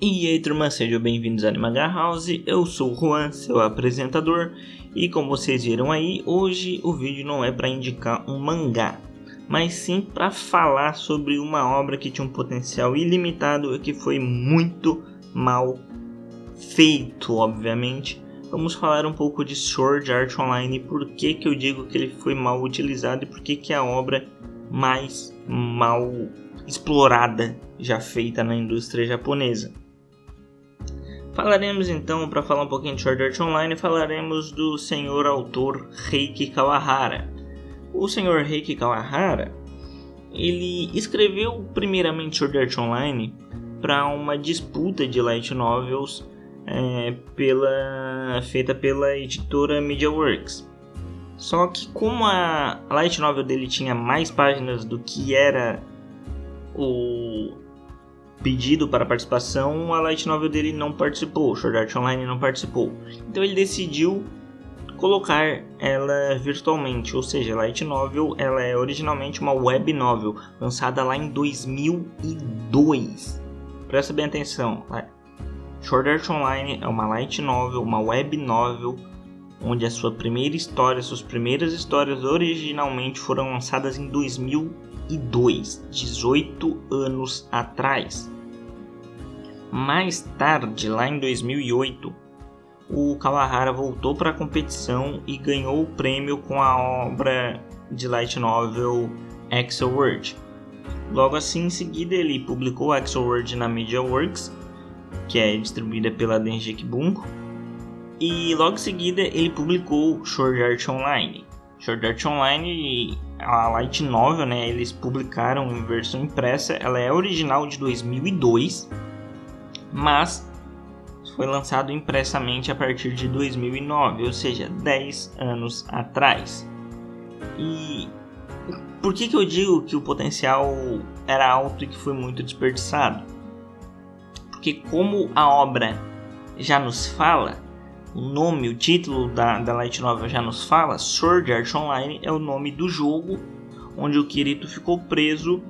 E aí turma, sejam bem-vindos à Animaga House, eu sou o Juan, seu apresentador, e como vocês viram aí, hoje o vídeo não é para indicar um mangá, mas sim para falar sobre uma obra que tinha um potencial ilimitado e que foi muito mal feito, obviamente. Vamos falar um pouco de Sword Art Online, por que eu digo que ele foi mal utilizado e por que é a obra mais mal explorada já feita na indústria japonesa. Falaremos então, para falar um pouquinho de Sword Art Online, falaremos do senhor autor Reiki Kawahara. O senhor Reiki Kawahara, ele escreveu primeiramente Sword Art Online para uma disputa de light novels feita pela editora MediaWorks. Só que como a light novel dele tinha mais páginas do que era o pedido para participação, a light novel dele não participou, Sword Art Online não participou. Então ele decidiu colocar ela virtualmente, ou seja, a light novel ela é originalmente uma web novel, lançada lá em 2002. Presta bem atenção, Sword Art Online é uma light novel, uma web novel, onde a sua primeira história, suas primeiras histórias originalmente foram lançadas em 2002, 18 anos atrás. Mais tarde, lá em 2008, o Kawahara voltou para a competição e ganhou o prêmio com a obra de light novel Axel World. Logo assim, em seguida, ele publicou Axel World na MediaWorks, que é distribuída pela Denji Bunko, e logo em seguida ele publicou Sword Art Online. Sword Art Online, a light novel, eles publicaram em versão impressa, ela é original de 2002, mas foi lançado impressamente a partir de 2009, ou seja, 10 anos atrás. E por que eu digo que o potencial era alto e que foi muito desperdiçado? Porque como a obra já nos fala, o nome, o título da light novel já nos fala, Sword Art Online é o nome do jogo onde o Kirito ficou preso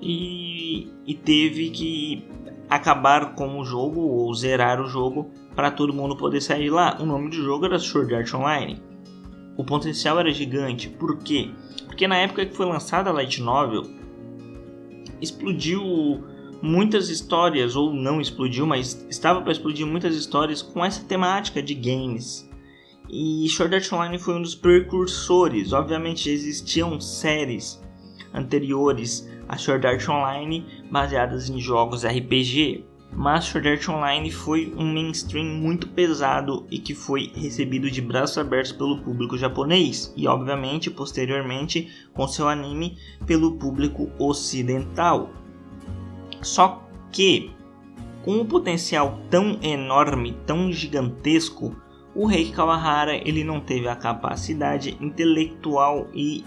e teve que acabar com o jogo ou zerar o jogo para todo mundo poder sair de lá. O nome do jogo era Sword Art Online. O potencial era gigante. Por quê? Porque na época que foi lançada a light novel, explodiu muitas histórias, ou não explodiu, mas estava para explodir muitas histórias com essa temática de games. E Sword Art Online foi um dos precursores. Obviamente já existiam séries anteriores a Sword Art Online baseadas em jogos RPG, mas Sword Art Online foi um mainstream muito pesado e que foi recebido de braços abertos pelo público japonês e obviamente posteriormente com seu anime pelo público ocidental. Só que com um potencial tão enorme, tão gigantesco, o Reiki Kawahara ele não teve a capacidade intelectual e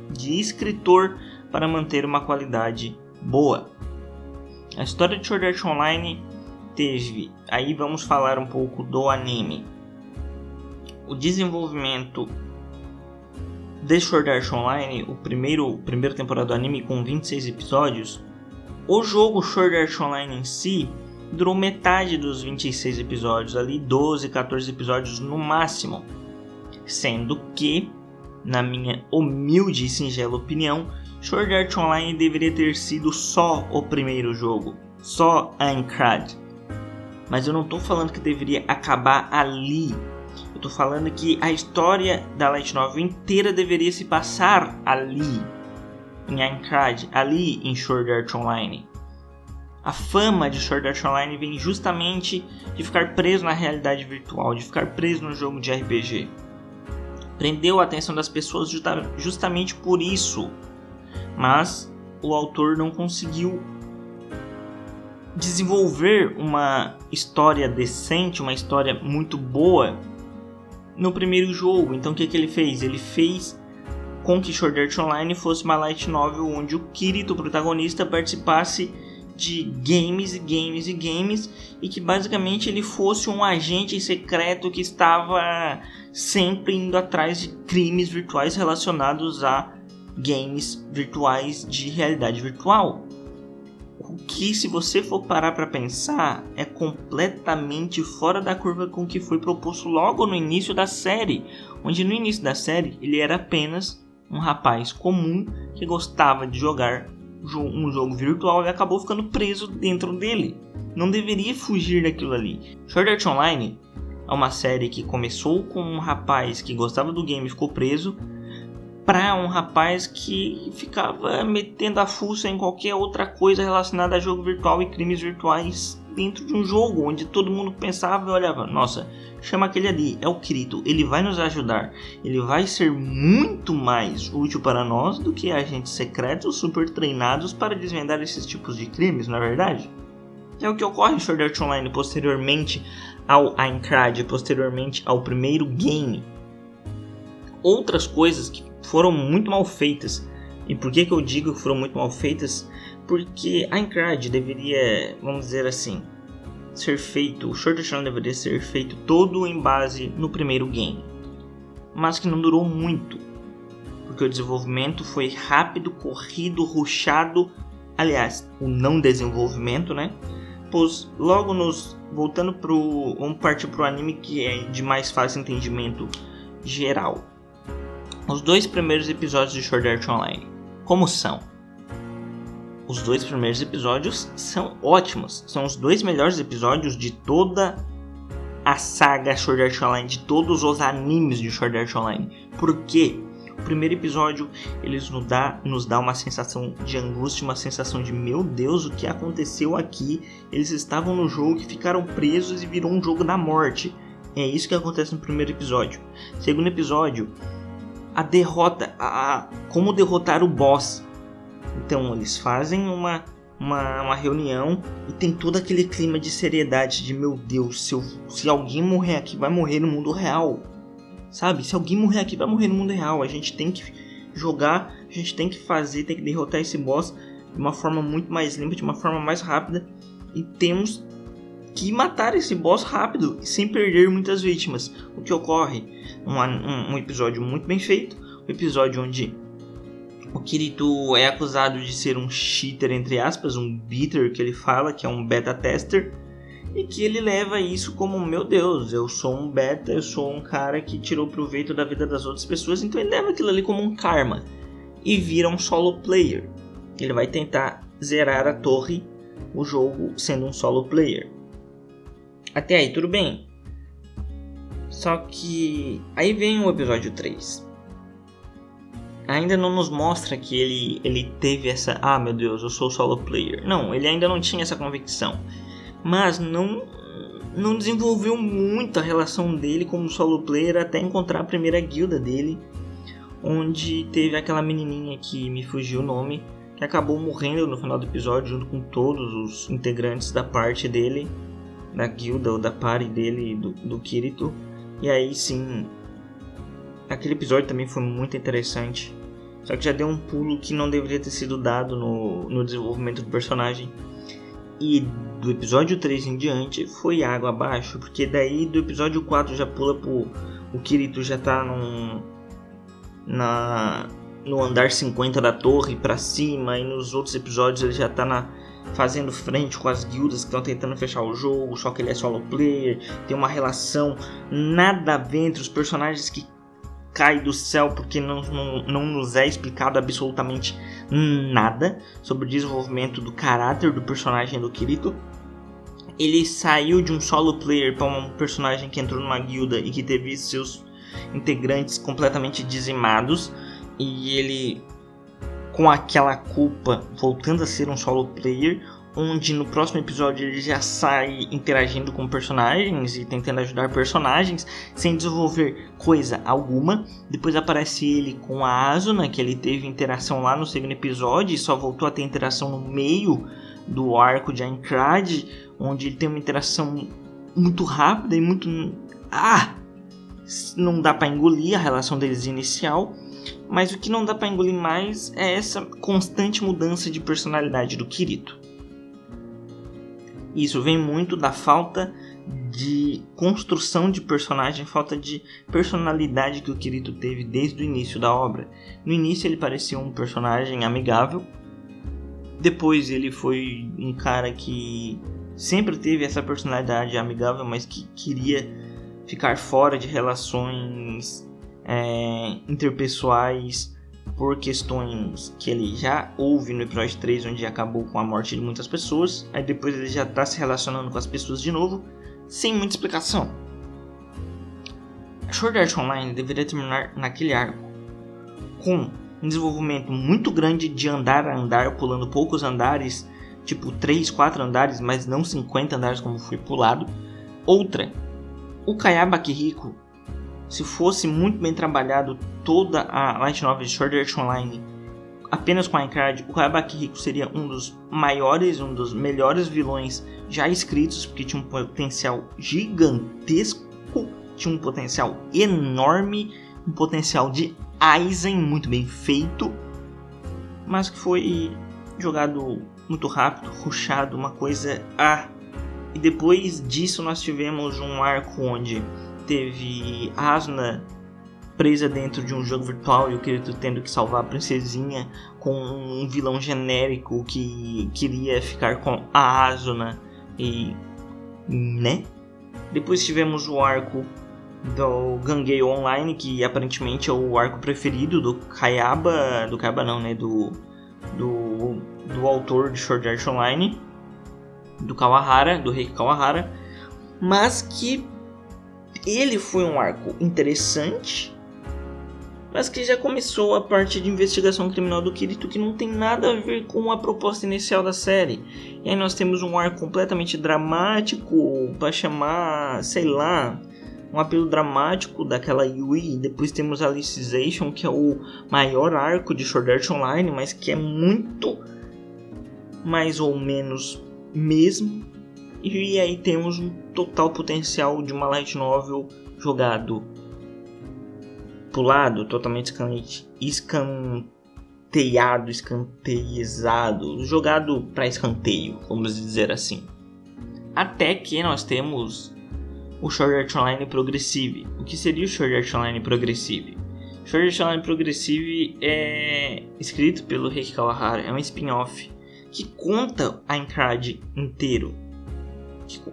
de escritor para manter uma qualidade boa. A história de Sword Art Online teve, aí vamos falar um pouco do anime. O desenvolvimento de Sword Art Online, primeira temporada do anime com 26 episódios, o jogo Sword Art Online em si durou metade dos 26 episódios, ali 12, 14 episódios no máximo, sendo que, na minha humilde e singela opinião, Sword Art Online deveria ter sido só o primeiro jogo, só Aincrad. Mas eu não estou falando que deveria acabar ali. Eu estou falando que a história da light novel inteira deveria se passar ali, em Aincrad, ali em Sword Art Online. A fama de Sword Art Online vem justamente de ficar preso na realidade virtual, de ficar preso no jogo de RPG. Prendeu a atenção das pessoas justamente por isso. Mas o autor não conseguiu desenvolver uma história decente, uma história muito boa no primeiro jogo. Então o que ele fez? Ele fez com que Sword Art Online fosse uma light novel onde o Kirito, o protagonista, participasse de games e que basicamente ele fosse um agente secreto que estava sempre indo atrás de crimes virtuais relacionados a games virtuais de realidade virtual. O que, se você for parar para pensar, é completamente fora da curva com o que foi proposto logo no início da série, onde no início da série ele era apenas um rapaz comum que gostava de jogar um jogo virtual e acabou ficando preso dentro dele. Não deveria fugir daquilo ali. Sword Art Online é uma série que começou com um rapaz que gostava do game e ficou preso, para um rapaz que ficava metendo a fuça em qualquer outra coisa relacionada a jogo virtual e crimes virtuais dentro de um jogo, onde todo mundo pensava e olhava, nossa, chama aquele ali, é o Kirito, ele vai nos ajudar, ele vai ser muito mais útil para nós do que agentes secretos super treinados para desvendar esses tipos de crimes, não é verdade? É o que ocorre em Sword Art Online posteriormente ao Aincrad, posteriormente ao primeiro game. Outras coisas que foram muito mal feitas. E por que eu digo que foram muito mal feitas? Porque Aincrad deveria, vamos dizer assim, ser feito, o Sword Art Online deveria ser feito todo em base no primeiro game. Mas que não durou muito. Porque o desenvolvimento foi rápido, corrido, rushado. Aliás, o não desenvolvimento, né? Pois logo voltando vamos partir pro anime que é de mais fácil entendimento geral. Os 2 primeiros episódios de Sword Art Online, como são? Os 2 primeiros episódios são ótimos. São os 2 melhores episódios de toda a saga Sword Art Online, de todos os animes de Sword Art Online. Por quê? O primeiro episódio eles nos dá uma sensação de angústia, uma sensação de meu Deus, o que aconteceu aqui? Eles estavam no jogo e ficaram presos e virou um jogo da morte. É isso que acontece no primeiro episódio. Segundo episódio, a derrota, como derrotar o boss. Então eles fazem uma reunião e tem todo aquele clima de seriedade, de meu Deus, se alguém morrer aqui, vai morrer no mundo real. Sabe, se alguém morrer aqui, vai morrer no mundo real. A gente tem que jogar, a gente tem que fazer, tem que derrotar esse boss de uma forma muito mais limpa, de uma forma mais rápida. E temos que matar esse boss rápido, sem perder muitas vítimas. O que ocorre? Um episódio muito bem feito, um episódio onde o Kirito é acusado de ser um cheater, entre aspas, um beater, que ele fala, que é um beta tester, e que ele leva isso como, meu Deus, eu sou um beta, eu sou um cara que tirou proveito da vida das outras pessoas, então ele leva aquilo ali como um karma, e vira um solo player. Ele vai tentar zerar a torre, o jogo sendo um solo player. Até aí tudo bem. Só que aí vem o episódio 3. Ainda não nos mostra que ele teve essa... Ah, meu Deus, eu sou solo player. Não, ele ainda não tinha essa convicção. Mas não desenvolveu muito a relação dele como solo player até encontrar a primeira guilda dele. Onde teve aquela menininha que me fugiu o nome, que acabou morrendo no final do episódio junto com todos os integrantes da parte dele, da guilda ou da party dele, do Kirito. E aí sim, aquele episódio também foi muito interessante. Só que já deu um pulo que não deveria ter sido dado no desenvolvimento do personagem. E do episódio 3 em diante foi água abaixo, porque daí do episódio 4 já pula pro... O Kirito já tá no andar 50 da torre pra cima, e nos outros episódios ele já tá fazendo frente com as guildas que estão tentando fechar o jogo, só que ele é solo player, tem uma relação nada a ver entre os personagens que cai do céu, porque não nos é explicado absolutamente nada sobre o desenvolvimento do caráter do personagem do Kirito. Ele saiu de um solo player para um personagem que entrou numa guilda e que teve seus integrantes completamente dizimados, e ele, com aquela culpa, voltando a ser um solo player, onde no próximo episódio ele já sai interagindo com personagens e tentando ajudar personagens sem desenvolver coisa alguma. Depois aparece ele com a Asuna, que ele teve interação lá no segundo episódio e só voltou a ter interação no meio do arco de Aincrad, onde ele tem uma interação muito rápida e muito... não dá pra engolir a relação deles inicial. Mas o que não dá pra engolir mais é essa constante mudança de personalidade do Kirito. Isso vem muito da falta de construção de personagem, falta de personalidade que o Kirito teve desde o início da obra. No início ele parecia um personagem amigável. Depois ele foi um cara que sempre teve essa personalidade amigável, mas que queria ficar fora de relações interpessoais por questões que ele já houve no episódio 3, onde acabou com a morte de muitas pessoas. Aí depois ele já está se relacionando com as pessoas de novo, sem muita explicação. Sword Art Online deveria terminar naquele arco com um desenvolvimento muito grande de andar a andar, pulando poucos andares, tipo 3, 4 andares, mas não 50 andares como foi pulado. Outra, o Kayaba Kiriko, se fosse muito bem trabalhado toda a light novel de Sword Art Online apenas com a Icardi, o Kayaba Kiriko seria um dos maiores, um dos melhores vilões já escritos, porque tinha um potencial gigantesco, tinha um potencial enorme, um potencial de Aizen muito bem feito, mas que foi jogado muito rápido, rushado, uma coisa E depois disso nós tivemos um arco onde teve Asuna presa dentro de um jogo virtual e o Kirito tendo que salvar a princesinha com um vilão genérico que queria ficar com a Asuna e Depois tivemos o arco do Ganguei Online, que aparentemente é o arco preferido do Kayaba, do autor de Sword Art Online, do Kawahara, do Reiki Kawahara, mas que ele foi um arco interessante, mas que já começou a parte de investigação criminal do Kirito, que não tem nada a ver com a proposta inicial da série. E aí nós temos um arco completamente dramático, para chamar, um apelo dramático daquela Yui. E depois temos a Alicization, que é o maior arco de Sword Art Online, mas que é muito mais ou menos mesmo. E aí temos um total potencial de uma light novel jogado, pulado, totalmente escanteizado, jogado para escanteio, vamos dizer assim. Até que nós temos o Sword Art Online Progressive. O que seria o Sword Art Online Progressive? Sword Art Online Progressive é escrito pelo Reiki Kawahara, é um spin-off que conta a Icardi inteiro,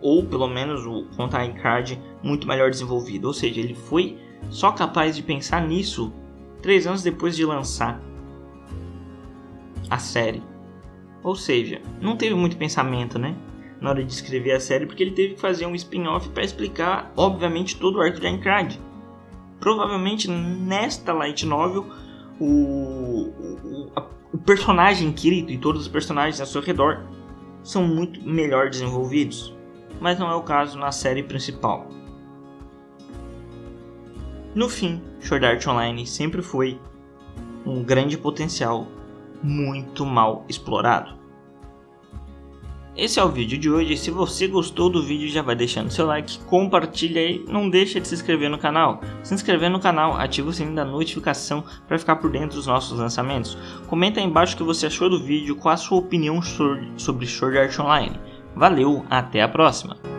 ou pelo menos conta a Icardi muito melhor desenvolvido, ou seja, ele foi só capaz de pensar nisso 3 anos depois de lançar a série. Ou seja, não teve muito pensamento, na hora de escrever a série, porque ele teve que fazer um spin-off para explicar, obviamente, todo o arco de Icardi. Provavelmente nesta light novel o personagem Kirito e todos os personagens ao seu redor são muito melhor desenvolvidos, mas não é o caso na série principal. No fim, Sword Art Online sempre foi um grande potencial muito mal explorado. Esse é o vídeo de hoje. Se você gostou do vídeo, já vai deixando seu like, compartilha aí, não deixa de se inscrever no canal. Se inscrever no canal, ativa o sininho da notificação para ficar por dentro dos nossos lançamentos. Comenta aí embaixo o que você achou do vídeo, qual a sua opinião sobre Sword Art Online. Valeu, até a próxima!